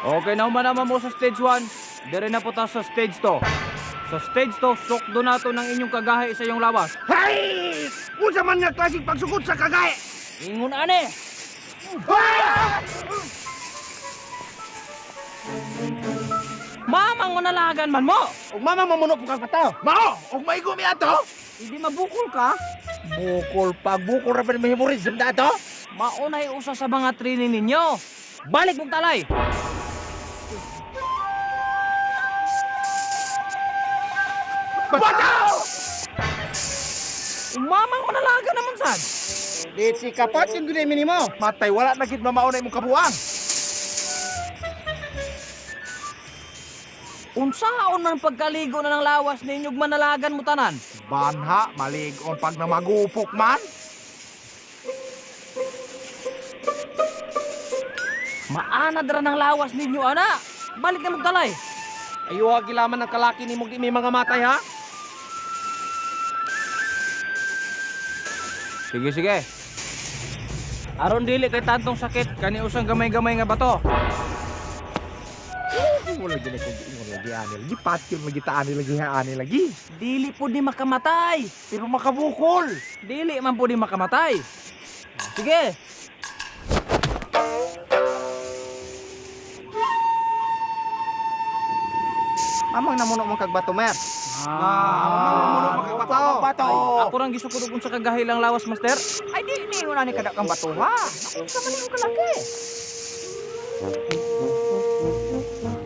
Okay na naman mo sa stage 1. Dire na po ta sa stage 2. Sa stage 2, sukdo na to ng inyong kagahi sa iyong lawas. Hay! Unsa man nga klaseng pagsugod sa kagay? Ingon ane! Mamang manalagan man mo! Ug mamang mamuno po kag pataw. Mao, ug maigo mi ato? Hindi mabukol ka? Bukol pag bukol ra pa memorizm na ato? Maunay usa sa mga training ninyo. Balik mong talay! Pataw! Mamang manalagan naman sad! Di si kapat yung gunay minimo. Matay wala na gid mamaunay mong kabuang. Unsaon man pagkaligo na ng lawas ninyog manalagan mo tanan? Banha malig-on pag namagupok man. Maanad ra ng lawas ninyo, ana! Balik na mong talay! Ayo gilaman ng kalaki ni mo di may mga matay ha. Sige, sige. Aron dili kay tantong sakit, kani usang gamay-gamay nga bato. Wala gid ko ingon lagi ani lagi patyon lagi taani lagi haani lagi. Dili po di makamatay. Pero makabukol. Dili man po di makamatay. Sige. Amang namuno man kag bato mer. Bato. Ako rang gisukod sa kagahilang lawas, master. Ay di ni una ni kada kang bato ha. Unsa man imong kalaki?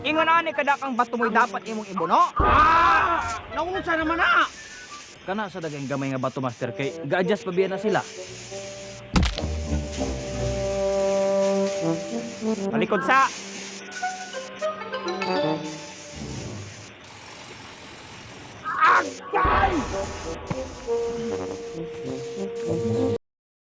Ingon ani kada kang bato mo'y dapat imong ibuno. Naunsa naman na. Kana sa dagang gamay nga bato, master, kay ga-adjust pa biya na sila. Malikod sa. Agay!